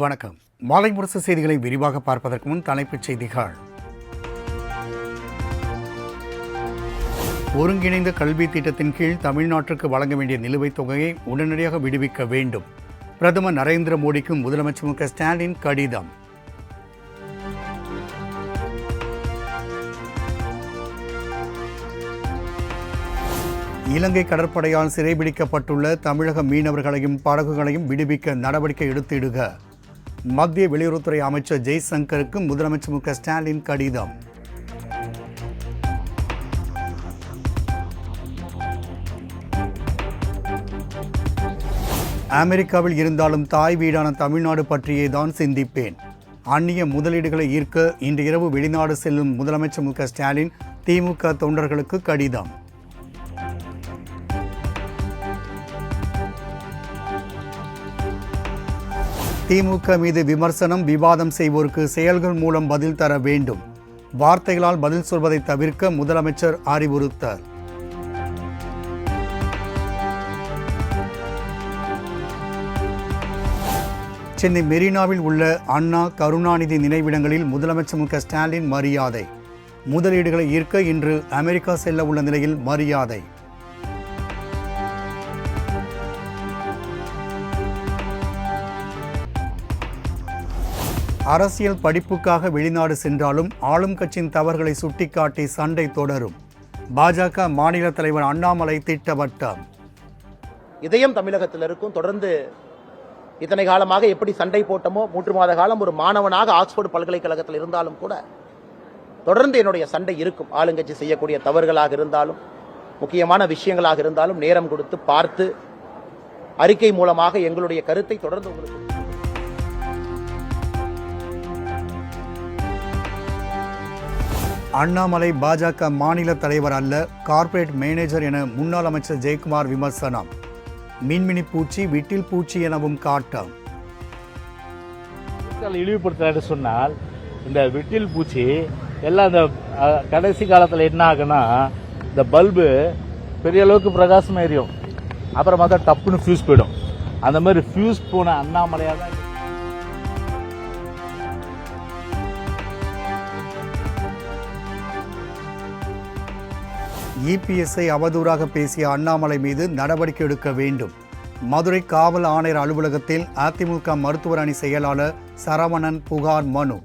வணக்கம். மாலை முரசு செய்திகளை விரிவாக பார்ப்பதற்கு முன் தலைப்புச் செய்திகள். ஒருங்கிணைந்த கல்வி திட்டத்தின் கீழ் தமிழ்நாட்டிற்கு வழங்க வேண்டிய நிலுவைத் தொகையை உடனடியாக விடுவிக்க வேண்டும். பிரதமர் நரேந்திர மோடிக்கு முதலமைச்சர் மு க ஸ்டாலின் கடிதம். இலங்கை கடற்படையால் சிறைபிடிக்கப்பட்டுள்ள தமிழக மீனவர்களையும் படகுகளையும் விடுவிக்க நடவடிக்கை எடுத்திடுக. மத்திய வெளியுறவுத்துறை அமைச்சர் ஜெய்சங்கருக்கு முதலமைச்சர் மு க ஸ்டாலின் கடிதம். அமெரிக்காவில் இருந்தாலும் தாய் வீடான தமிழ்நாடு பற்றியே தான் சிந்திப்பேன். அந்நிய முதலீடுகளை ஈர்க்க இன்று இரவு வெளிநாடு செல்லும் முதலமைச்சர் மு க ஸ்டாலின் திமுக தொண்டர்களுக்கு கடிதம். திமுக மீது விமர்சனம், விவாதம் செய்வோருக்கு செயல்கள் மூலம் பதில் தர வேண்டும். வார்த்தைகளால் பதில் சொல்வதை தவிர்க்க முதலமைச்சர் அறிவுறுத்தல். சென்னை மெரினாவில் உள்ள அண்ணா, கருணாநிதி நினைவிடங்களில் முதலமைச்சர் மு க ஸ்டாலின் மரியாதை. முதலீடுகளை ஈர்க்க இன்று அமெரிக்கா செல்ல உள்ள நிலையில் மரியாதை. அரசியல் படிப்புக்காக வெளிநாடு சென்றாலும் ஆளும் கட்சியின் தவறுகளை சுட்டிக்காட்டி சண்டை தொடரும். பாஜக மாநில தலைவர் அண்ணாமலை திட்டவட்டம். இதயம் தமிழகத்தில் இருக்கும். தொடர்ந்து இத்தனை காலமாக எப்படி சண்டை போட்டமோ, 3 மாத காலம் ஒரு மாணவனாக ஆக்ஸ்போர்டு பல்கலைக்கழகத்தில் இருந்தாலும் கூட தொடர்ந்து என்னுடைய சண்டை இருக்கும். ஆளுங்கட்சி செய்யக்கூடிய தவறுகளாக இருந்தாலும், முக்கியமான விஷயங்களாக இருந்தாலும் நேரம் கொடுத்து பார்த்து அறிக்கை மூலமாக எங்களுடைய கருத்தை தொடர்ந்து உங்களுக்கு. அண்ணாமலை பாஜக மாநில தலைவர் அல்ல, கார்ப்பரேட் மேனேஜர் என முன்னாள் அமைச்சர் ஜெயக்குமார் விமர்சனம். மின்மினி பூச்சி, விட்டில் பூச்சி எனவும் காட்டம். இழிவுபடுத்த சொன்னால் இந்த விட்டில் பூச்சி எல்லாம் இந்த கடைசி காலத்தில் என்ன ஆகுனா, இந்த பல்பு பெரிய அளவுக்கு பிரகாசம் எரியும், அப்புறம் பார்த்தா டப்புன்னு ஃபியூஸ் போயிடும். அந்த மாதிரி ஃபியூஸ் போன அண்ணாமலையாக தான். இபிஎஸ்ஐ அவதூறாக பேசிய அண்ணாமலை மீது நடவடிக்கை எடுக்க வேண்டும். மதுரை காவல் ஆணையர் அலுவலகத்தில் அதிமுக மருத்துவர் அணி செயலாளர் சரவணன் புகார் மனு.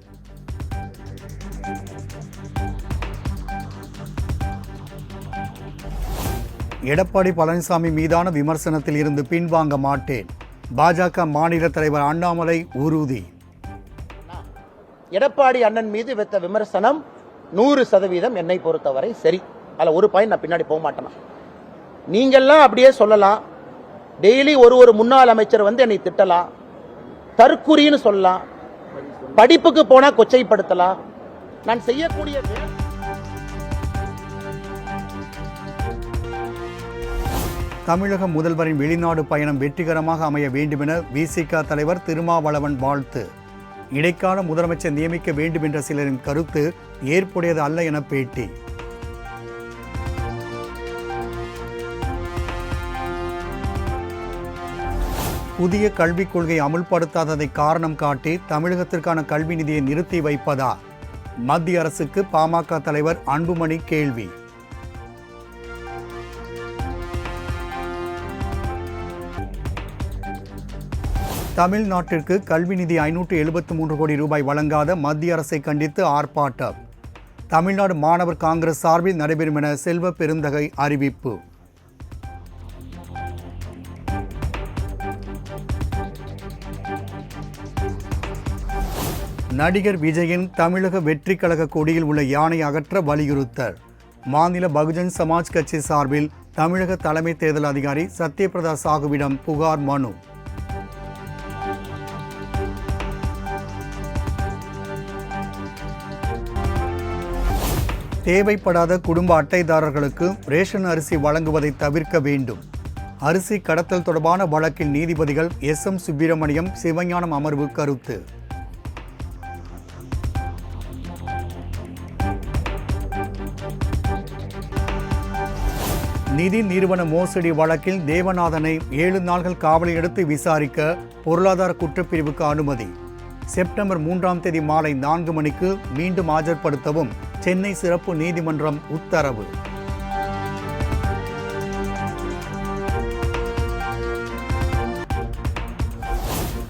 எடப்பாடி பழனிசாமி மீதான விமர்சனத்தில் இருந்து பின்வாங்க மாட்டேன். பாஜக மாநில தலைவர் அண்ணாமலை உறுதி. எடப்பாடி அண்ணன் மீது வைத்த விமர்சனம் 100% என்னை பொறுத்தவரை சரி. அதில் ஒரு பாயிண்ட் நான் பின்னாடி போக மாட்டேனா. நீங்கள்லாம் அப்படியே சொல்லலாம். டெய்லி ஒரு முன்னாள் அமைச்சர் வந்து என்னை திட்டலாம், தற்குறின்னு சொல்லலாம், படிப்புக்கு போனா கொச்சைப்படுத்தலாம். நான் செய்யக்கூடிய தமிழக முதல்வரின் வெளிநாடு பயணம் வெற்றிகரமாக அமைய வேண்டுமென விசிக தலைவர் திருமாவளவன் வாழ்த்து. இடைக்கால முதலமைச்சர் நியமிக்க வேண்டும் என்ற சிலரின் கருத்து ஏற்புடையது அல்ல என பேட்டி. புதிய கல்விக் கொள்கை அமுல்படுத்தாததை காரணம் காட்டி தமிழகத்திற்கான கல்வி நிதியை நிறுத்தி வைப்பதா? மத்திய அரசுக்கு பாமக தலைவர் அன்புமணி கேள்வி. தமிழ்நாட்டிற்கு கல்வி நிதி 573 கோடி ரூபாய் வழங்காத மத்திய அரசை கண்டித்து ஆர்ப்பாட்டம். தமிழ்நாடு மாணவர் காங்கிரஸ் சார்பில் நடைபெறும் என செல்வ பெருந்தகை அறிவிப்பு. நடிகர் விஜயின் தமிழக வெற்றி கழக கொடியில் உள்ள யானை அகற்ற வலியுறுத்தல். மாநில பகுஜன் சமாஜ் கட்சி சார்பில் தமிழக தலைமை தேர்தல் அதிகாரி சத்யபிரதா சாகுவிடம் புகார் மனு. தேவைப்படாத குடும்ப அட்டைதாரர்களுக்கு ரேஷன் அரிசி வழங்குவதை தவிர்க்க வேண்டும். அரிசி கடத்தல் தொடர்பான வழக்கில் நீதிபதிகள் SM சுப்பிரமணியம், சிவஞானம் அமர்வு கருத்து. நிதி நிறுவன மோசடி வழக்கில் தேவநாதனை 7 நாட்கள் காவலில் எடுத்து விசாரிக்க பொருளாதார குற்றப்பிரிவுக்கு அனுமதி. செப்டம்பர் 3ஆம் தேதி மாலை 4 மணிக்கு மீண்டும் ஆஜர்படுத்தவும் சென்னை சிறப்பு நீதிமன்றம் உத்தரவு.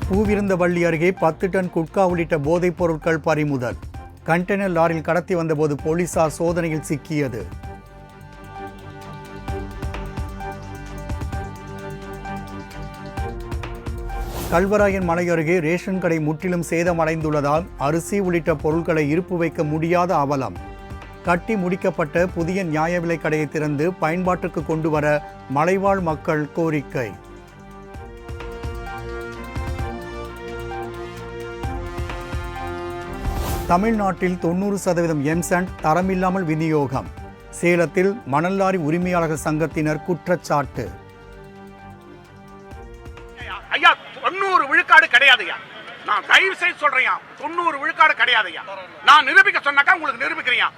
பூவிருந்தவள்ளி அருகே 10 டன் குட்கா உள்ளிட்ட போதைப் பொருட்கள் பறிமுதல். கண்டெய்னர் லாரியில் கடத்தி வந்தபோது போலீசார் சோதனையில் சிக்கியது. கல்வராயன் மலை அருகே ரேஷன் கடை முற்றிலும் சேதமடைந்துள்ளதால் அரிசி உள்ளிட்ட பொருட்களை இருப்பு வைக்க முடியாத அவலம். கட்டி முடிக்கப்பட்ட புதிய நியாய விலைக் கடையை திறந்து பயன்பாட்டுக்கு கொண்டு வர மலைவாழ் மக்கள் கோரிக்கை. தமிழ்நாட்டில் 90% எம்சாண்ட் தரமில்லாமல் விநியோகம். சேலத்தில் மணல் லாரி உரிமையாளர்கள் சங்கத்தினர் குற்றச்சாட்டு. ஐயா 90 விழுக்காடு கிடையாதுயா. நான் தயவு செய்து சொல்றேன், 90 விழுக்காடு கிடையாதுயா. நான் நிரூபிக்க சொன்னாக்கா உங்களுக்கு நிரூபிக்கிறேன்.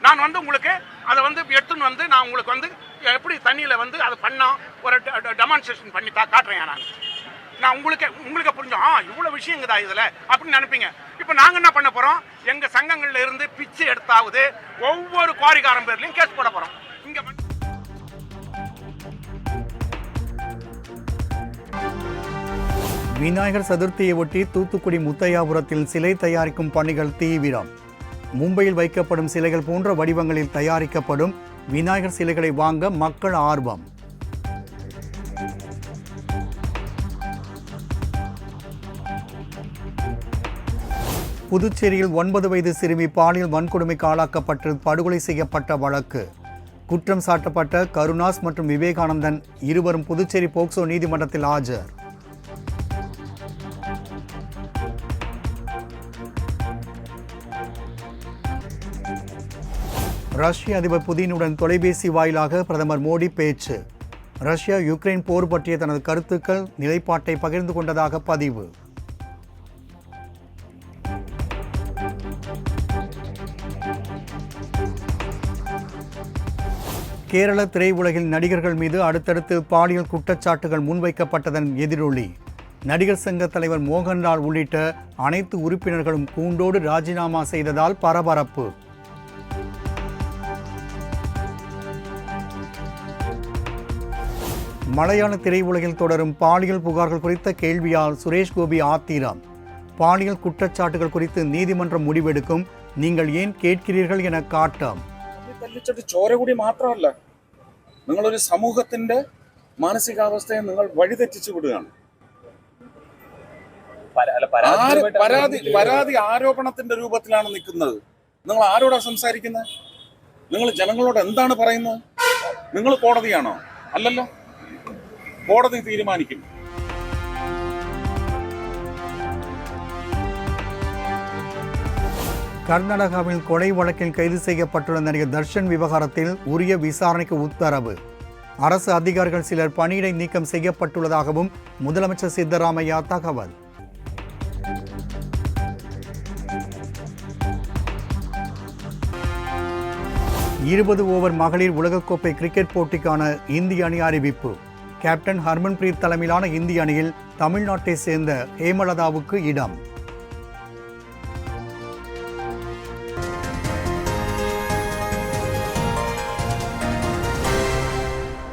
நான் உங்களுக்கு அதை எடுத்துன்னு நான் உங்களுக்கு எப்படி தண்ணியில அதை பண்ணா ஒரு டெமான்ஸ்ட்ரேஷன் பண்ணி காட்டுறேன். நான் உங்களுக்கு புரிஞ்சோம் இவ்வளவு விஷயங்கதா இதுல அப்படின்னு நினைப்பீங்க. இப்ப நாங்க என்ன பண்ண போறோம், எங்க சங்கங்கள்ல இருந்து பிச்சை எடுத்தாவது ஒவ்வொரு குவாரிகாரன் பேர்லயும் கேஸ் போட போறோம். இங்க விநாயகர் சதுர்த்தியை ஒட்டி தூத்துக்குடி முத்தையாபுரத்தில் சிலை தயாரிக்கும் பணிகள் தீவிரம். மும்பையில் வைக்கப்படும் சிலைகள் போன்ற வடிவங்களில் தயாரிக்கப்படும் விநாயகர் சிலைகளை வாங்க மக்கள் ஆர்வம். புதுச்சேரியில் 9 வயது சிறுமி பாலியல் வன்கொடுமைக்கு ஆளாக்கப்பட்டு படுகொலை செய்யப்பட்ட வழக்கு. குற்றம் சாட்டப்பட்ட கருணாஸ் மற்றும் விவேகானந்தன் இருவரும் புதுச்சேரி போக்சோ நீதிமன்றத்தில் ஆஜர். ரஷ்ய அதிபர் புதினுடன் தொலைபேசி வாயிலாக பிரதமர் மோடி பேச்சு. ரஷ்யா யுக்ரைன் போர் பற்றிய தனது கருத்துக்கள் நிலைப்பாட்டை பகிர்ந்து கொண்டதாக பதிவு. கேரள திரையுலகில் நடிகர்கள் மீது அடுத்தடுத்து பாலியல் குற்றச்சாட்டுகள் முன்வைக்கப்பட்டதன் எதிரொலி. நடிகர் சங்க தலைவர் மோகன்லால் உள்ளிட்ட அனைத்து உறுப்பினர்களும் கூண்டோடு ராஜினாமா செய்ததால் பரபரப்பு. மலையாள திரையுலகில் தொடரும் பாலியல் புகார்கள் குறித்த கேள்வியால் சுரேஷ் கோபி ஆத்திரம். பாலியல் குற்றச்சாட்டுகள் குறித்து நீதிமன்றம் முடிவெடுக்கும், நீங்கள் ஏன் கேட்கிறீர்கள் என காட்டம். ചോര കൂടി മാത്രമല്ല, നിങ്ങളൊരു സമൂഹത്തിന്റെ മാനസികാവസ്ഥയെ നിങ്ങൾ വഴിതെറ്റിച്ചു വിടുകയാണ്. പരാതി ആരോപണത്തിന്റെ രൂപത്തിലാണ് നിൽക്കുന്നത്. നിങ്ങൾ ആരോടാ സംസാരിക്കുന്നത്? നിങ്ങൾ ജനങ്ങളോട് എന്താണ് പറയുന്നത്? നിങ്ങൾ കോടതിയാണോ? അല്ലല്ലോ, കോടതി തീരുമാനിക്കും. கர்நாடகாவில் கொலை வழக்கில் கைது செய்யப்பட்டுள்ள நடிகர் தர்ஷன் விவகாரத்தில் உரிய விசாரணைக்கு உத்தரவு. அரசு அதிகாரிகள் சிலர் பணியிடை நீக்கம் செய்யப்பட்டுள்ளதாகவும் முதலமைச்சர் சித்தராமையா தகவல். இருபது ஓவர் மகளிர் உலகக்கோப்பை கிரிக்கெட் போட்டிக்கான இந்திய அணி அறிவிப்பு. கேப்டன் ஹர்மன்பிரீத் தலைமையிலான இந்திய அணியில் தமிழ்நாட்டை சேர்ந்த ஹேமலதாவுக்கு இடம்.